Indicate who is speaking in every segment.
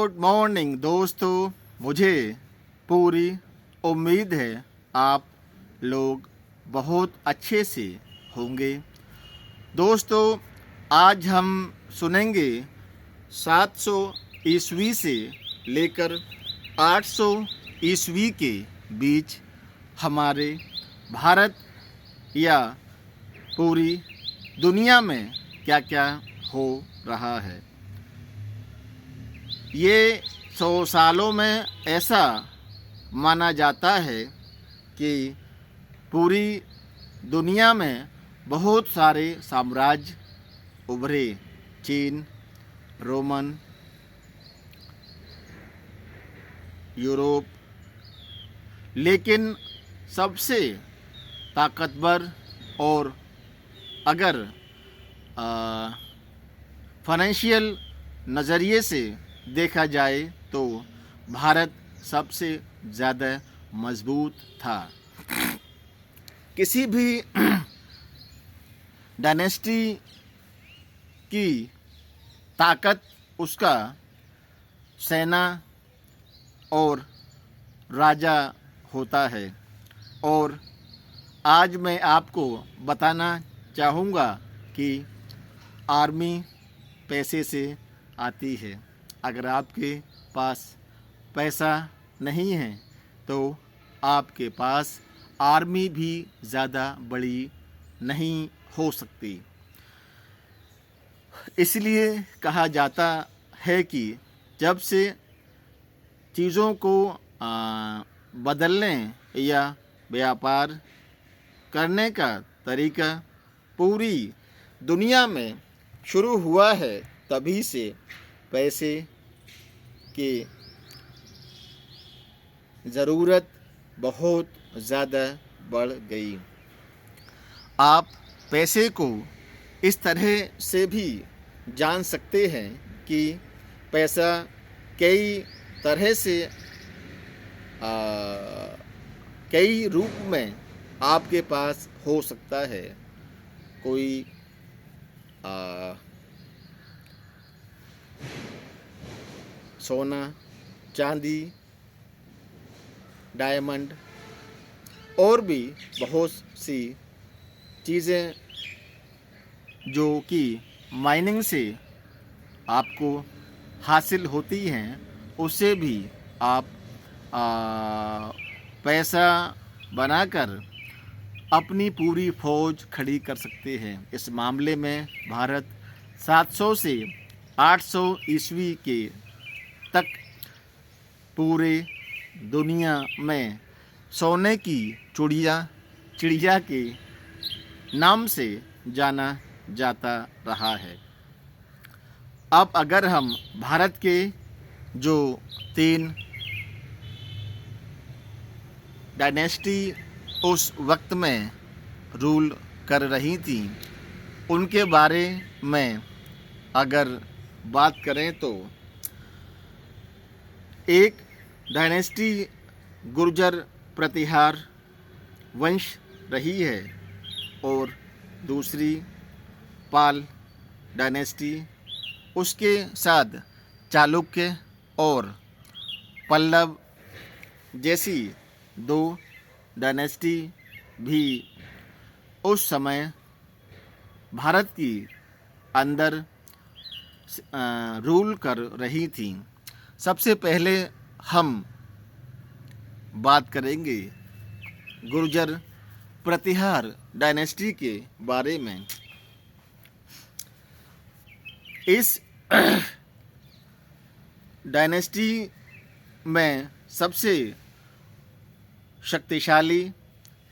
Speaker 1: Good morning दोस्तों। मुझे पूरी उम्मीद है आप लोग बहुत अच्छे से होंगे। दोस्तों, आज हम सुनेंगे 700 ईस्वी से लेकर 800 ईस्वी के बीच हमारे भारत या पूरी दुनिया में क्या क्या हो रहा है। ये 100 सालों में ऐसा माना जाता है कि पूरी दुनिया में बहुत सारे साम्राज्य उभरे। चीन, रोमन, यूरोप, लेकिन सबसे ताकतवर और अगर फाइनेंशियल नज़रिए से देखा जाए तो भारत सबसे ज़्यादा मजबूत था। किसी भी डायनेस्टी की ताकत उसका सेना और राजा होता है। और आज मैं आपको बताना चाहूँगा कि आर्मी पैसे से आती है। अगर आपके पास पैसा नहीं है तो आपके पास आर्मी भी ज़्यादा बड़ी नहीं हो सकती। इसलिए कहा जाता है कि जब से चीज़ों को बदलने या व्यापार करने का तरीका पूरी दुनिया में शुरू हुआ है, तभी से पैसे की ज़रूरत बहुत ज़्यादा बढ़ गई। आप पैसे को इस तरह से भी जान सकते हैं कि पैसा कई तरह से कई रूप में आपके पास हो सकता है। कोई सोना, चांदी, डायमंड और भी बहुत सी चीज़ें जो कि माइनिंग से आपको हासिल होती हैं, उससे भी आप पैसा बनाकर अपनी पूरी फौज खड़ी कर सकते हैं। इस मामले में भारत 700 से 800 ईस्वी के तक पूरे दुनिया में सोने की चिड़िया के नाम से जाना जाता रहा है। अब अगर हम भारत के जो 3 डायनेस्टी उस वक्त में रूल कर रही थी, उनके बारे में अगर बात करें तो एक डायनेस्टी गुर्जर प्रतिहार वंश रही है और दूसरी पाल डायनेस्टी, उसके साथ चालुक्य और पल्लव जैसी 2 डायनेस्टी भी उस समय भारत की अंदर रूल कर रही थी। सबसे पहले हम बात करेंगे गुर्जर प्रतिहार डायनेस्टी के बारे में। इस डायनेस्टी में सबसे शक्तिशाली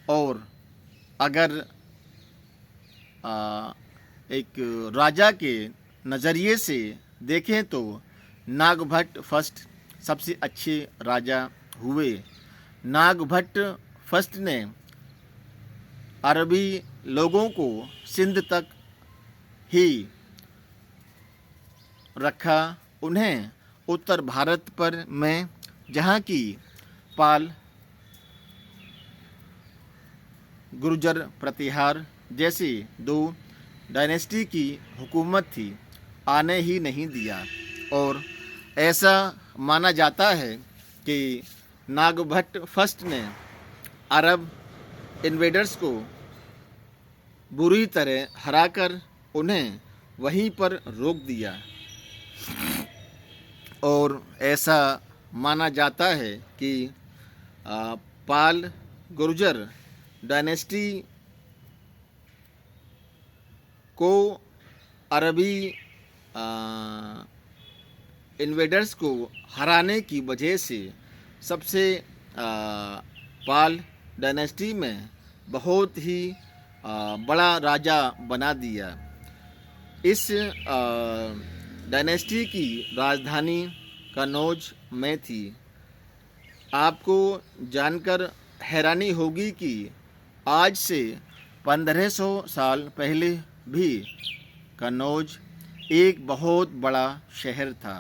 Speaker 1: और अगर एक राजा के नज़रिए से देखें तो नागभट्ट फर्स्ट सबसे अच्छे राजा हुए। नागभट्ट फर्स्ट ने अरबी लोगों को सिंध तक ही रखा। उन्हें उत्तर भारत पर में जहाँ की पाल गुर्जर प्रतिहार जैसी 2 डायनेस्टी की हुकूमत थी, आने ही नहीं दिया। और ऐसा माना जाता है कि नागभट्ट फर्स्ट ने अरब इन्वेडर्स को बुरी तरह हराकर उन्हें वहीं पर रोक दिया और ऐसा माना जाता है कि पाल गुर्जर डायनेस्टी को अरबी इन्वेडर्स को हराने की वजह से सबसे पाल डायनेस्टी में बहुत ही बड़ा राजा बना दिया। इस डायनेस्टी की राजधानी कनौज में थी। आपको जानकर हैरानी होगी कि आज से 1500 साल पहले भी कनौज एक बहुत बड़ा शहर था।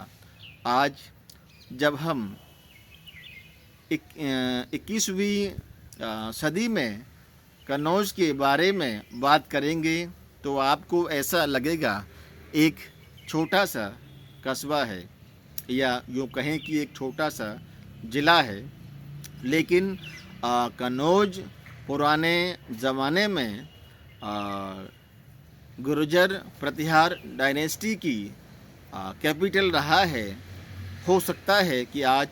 Speaker 1: आज जब हम 21वीं सदी में कनौज के बारे में बात करेंगे तो आपको ऐसा लगेगा एक छोटा सा कस्बा है या यूँ कहें कि एक छोटा सा ज़िला है। लेकिन कनौज पुराने ज़माने में गुर्जर प्रतिहार डायनेस्टी की कैपिटल रहा है। हो सकता है कि आज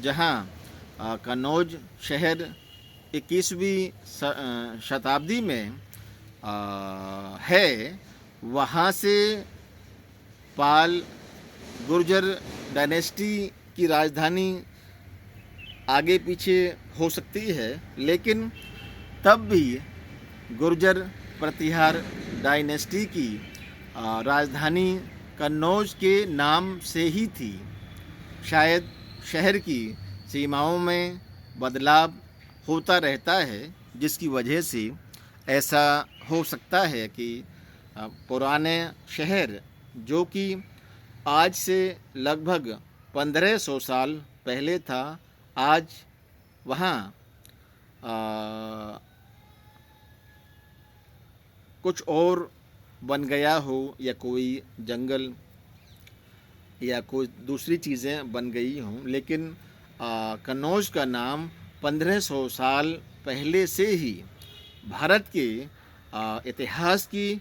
Speaker 1: जहां कनौज शहर 21वीं शताब्दी में है, वहां से पाल गुर्जर डायनेस्टी की राजधानी आगे पीछे हो सकती है, लेकिन तब भी गुर्जर प्रतिहार डायनेस्टी की राजधानी कन्नौज के नाम से ही थी। शायद शहर की सीमाओं में बदलाव होता रहता है, जिसकी वजह से ऐसा हो सकता है कि पुराने शहर जो कि आज से लगभग 1500 साल पहले था, आज वहाँ कुछ और बन गया हो या कोई जंगल या कोई दूसरी चीज़ें बन गई हों। लेकिन कन्नौज का नाम 1500 साल पहले से ही भारत के इतिहास की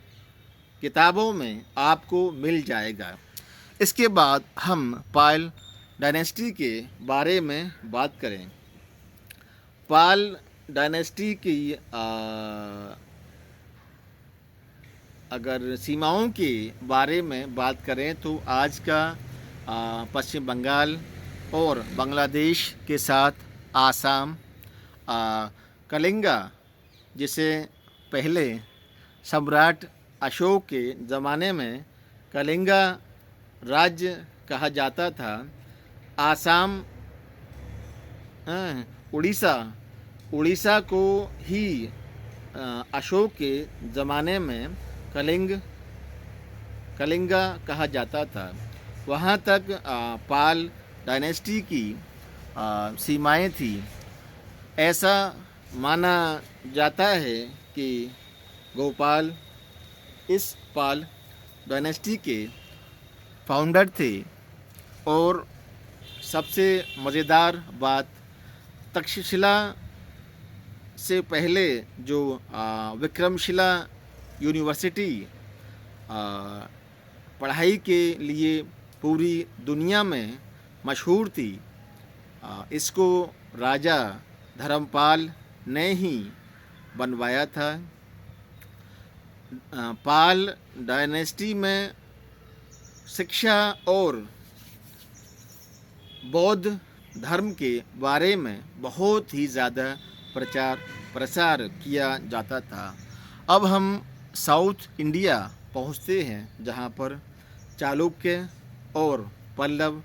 Speaker 1: किताबों में आपको मिल जाएगा। इसके बाद हम पाल डायनेस्टी के बारे में बात करें। पाल डायनेस्टी की अगर सीमाओं के बारे में बात करें तो आज का पश्चिम बंगाल और बांग्लादेश के साथ आसाम, कलिंगा जिसे पहले सम्राट अशोक के ज़माने में कलिंगा राज्य कहा जाता था, आसाम, उड़ीसा को ही अशोक के ज़माने में कलिंगा कहा जाता था। वहाँ तक पाल डायनेस्टी की सीमाएं थी। ऐसा माना जाता है कि गोपाल इस पाल डायनेस्टी के फाउंडर थे। और सबसे मज़ेदार बात, तक्षशिला से पहले जो विक्रमशिला यूनिवर्सिटी पढ़ाई के लिए पूरी दुनिया में मशहूर थी, इसको राजा धर्मपाल ने ही बनवाया था। पाल डायनेस्टी में शिक्षा और बौद्ध धर्म के बारे में बहुत ही ज़्यादा प्रचार प्रसार किया जाता था। अब हम साउथ इंडिया पहुँचते हैं, जहाँ पर चालुक्य और पल्लव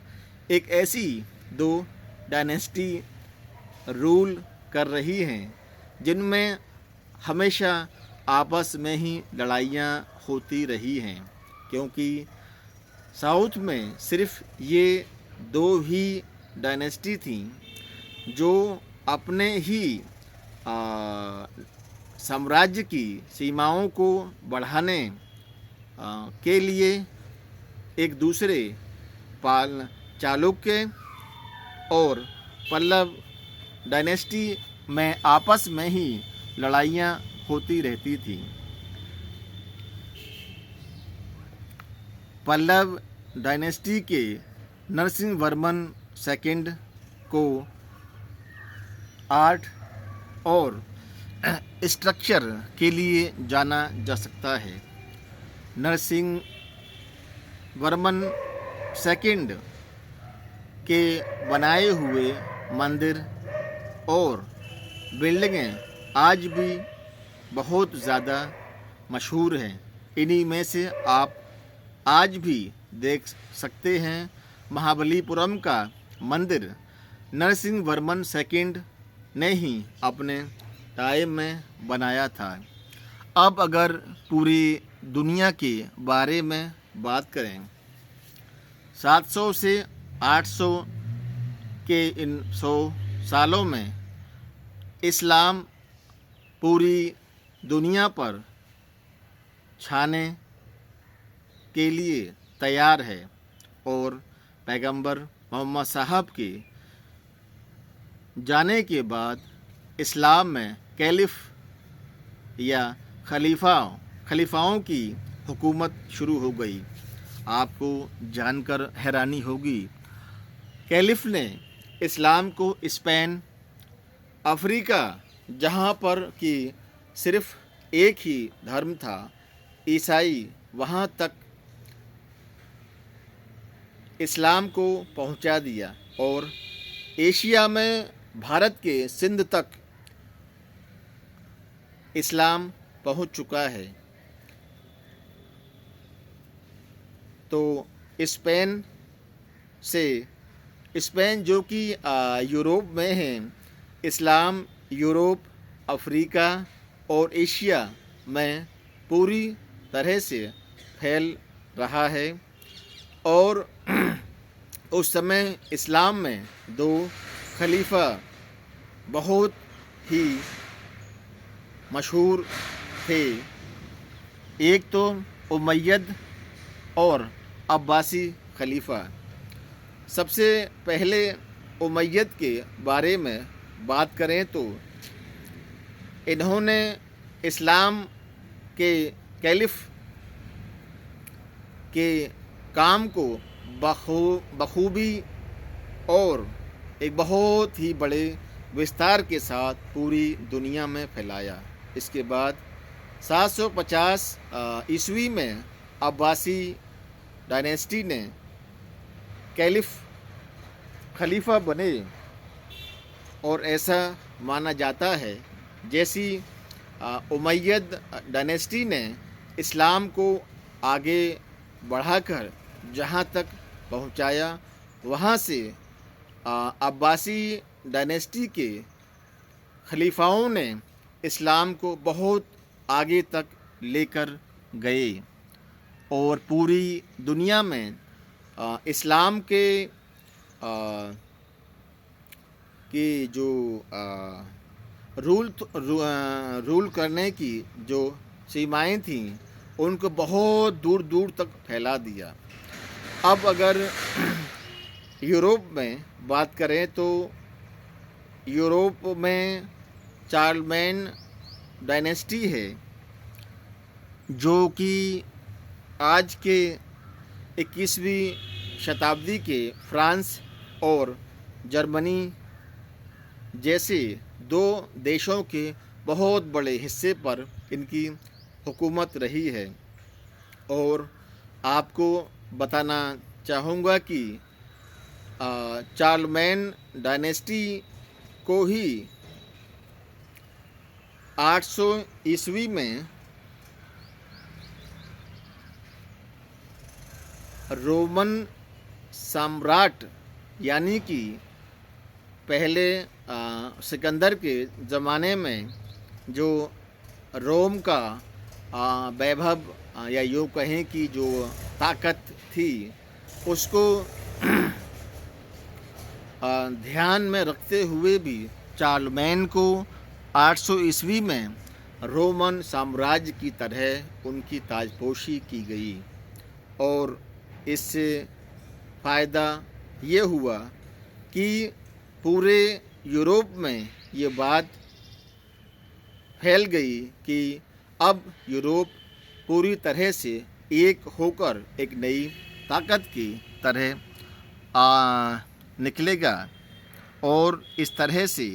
Speaker 1: एक ऐसी दो डायनेस्टी रूल कर रही हैं जिनमें हमेशा आपस में ही लड़ाइयाँ होती रही हैं, क्योंकि साउथ में सिर्फ ये दो ही डायनेस्टी थी जो अपने ही साम्राज्य की सीमाओं को बढ़ाने के लिए एक दूसरे चालुक्य और पल्लव डायनेस्टी में आपस में ही लड़ाइयाँ होती रहती थीं। पल्लव डायनेस्टी के नरसिंहवर्मन सेकंड को आर्ट और स्ट्रक्चर के लिए जाना जा सकता है। नरसिंहवर्मन सेकंड के बनाए हुए मंदिर और बिल्डिंगें आज भी बहुत ज़्यादा मशहूर हैं। इन्हीं में से आप आज भी देख सकते हैं महाबलीपुरम का मंदिर नरसिंहवर्मन सेकंड ने ही अपने टाइम में बनाया था। अब अगर पूरी दुनिया के बारे में बात करें, 700 से 800 के इन 100 सालों में इस्लाम पूरी दुनिया पर छाने के लिए तैयार है और पैगंबर मोहम्मद साहब के जाने के बाद इस्लाम में कैलिफ या खलीफाओं की हुकूमत शुरू हो गई। आपको जानकर हैरानी होगी, कैलिफ ने इस्लाम को स्पेन, अफ्रीका, जहाँ पर कि सिर्फ एक ही धर्म था ईसाई, वहाँ तक इस्लाम को पहुँचा दिया और एशिया में भारत के सिंध तक इस्लाम पहुँच चुका है। तो स्पेन जो कि यूरोप में है, इस्लाम यूरोप, अफ्रीका और एशिया में पूरी तरह से फैल रहा है। और उस समय इस्लाम में 2 खलीफा बहुत ही मशहूर थे। एक तो उमय्यद और अब्बासी खलीफा। सबसे पहले उमय्यद के बारे में बात करें तो इन्होंने इस्लाम के कैलिफ के काम को बखूबी और एक बहुत ही बड़े विस्तार के साथ पूरी दुनिया में फैलाया। इसके बाद 750 ईस्वी में अब्बासी डायनेस्टी ने खलीफा बने और ऐसा माना जाता है जैसी उमय्यद डायनेस्टी ने इस्लाम को आगे बढ़ाकर जहाँ तक पहुँचाया, वहाँ से अब्बासी डायनेस्टी के खलीफाओं ने इस्लाम को बहुत आगे तक लेकर गए और पूरी दुनिया में इस्लाम के जो रूल करने की जो सीमाएं थीं, उनको बहुत दूर दूर तक फैला दिया। अब अगर यूरोप में बात करें तो यूरोप में चार्लमैन डायनेस्टी है, जो कि आज के 21वीं शताब्दी के फ्रांस और जर्मनी जैसे 2 देशों के बहुत बड़े हिस्से पर इनकी हुकूमत रही है। और आपको बताना चाहूँगा कि चार्लमैन डायनेस्टी को ही 800 ईस्वी में रोमन सम्राट यानी कि पहले सिकंदर के ज़माने में जो रोम का वैभव या यूँ कहें कि जो ताकत थी, उसको ध्यान में रखते हुए भी चार्लमैन को 800 ईस्वी में रोमन साम्राज्य की तरह उनकी ताजपोशी की गई और इससे फ़ायदा ये हुआ कि पूरे यूरोप में ये बात फैल गई कि अब यूरोप पूरी तरह से एक होकर एक नई ताकत की तरह निकलेगा। और इस तरह से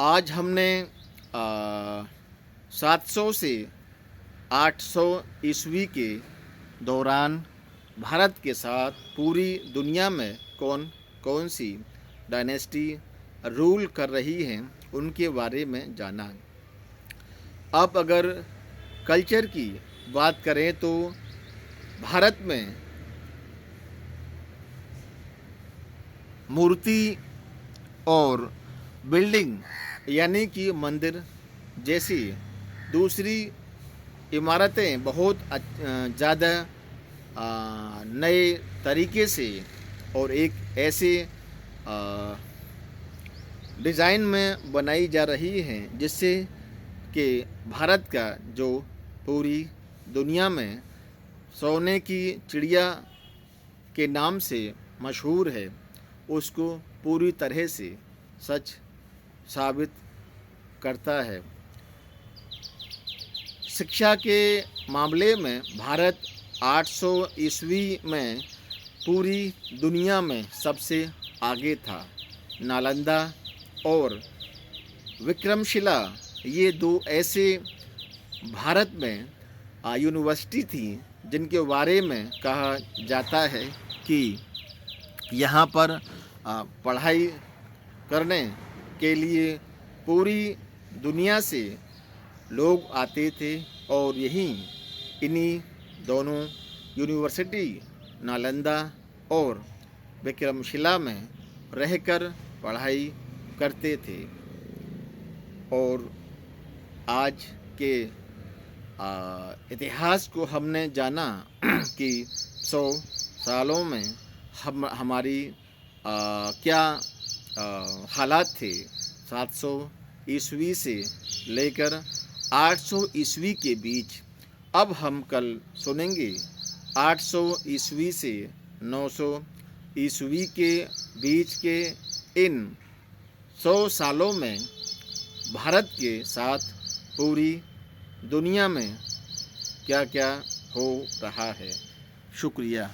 Speaker 1: आज हमने 700 से 800 ईस्वी के दौरान भारत के साथ पूरी दुनिया में कौन कौन सी डायनेस्टी रूल कर रही हैं उनके बारे में जाना। अब अगर कल्चर की बात करें तो भारत में मूर्ति और बिल्डिंग यानी कि मंदिर जैसी दूसरी इमारतें बहुत ज़्यादा नए तरीके से और एक ऐसे डिज़ाइन में बनाई जा रही हैं जिससे कि भारत का जो पूरी दुनिया में सोने की चिड़िया के नाम से मशहूर है उसको पूरी तरह से सच साबित करता है। शिक्षा के मामले में भारत 800 ईस्वी में पूरी दुनिया में सबसे आगे था। नालंदा और विक्रमशिला ये दो ऐसे भारत में यूनिवर्सिटी थी जिनके बारे में कहा जाता है कि यहाँ पर पढ़ाई करने के लिए पूरी दुनिया से लोग आते थे और यहीं इन्हीं दोनों यूनिवर्सिटी नालंदा और विक्रमशिला में रहकर पढ़ाई करते थे। और आज के इतिहास को हमने जाना कि 100 सालों में हमारी क्या हालात थे। 700 ईस्वी से लेकर 800 ईस्वी के बीच। अब हम कल सुनेंगे 800 ईस्वी से 900 ईस्वी के बीच के इन 100 सालों में भारत के साथ पूरी दुनिया में क्या क्या हो रहा है। शुक्रिया।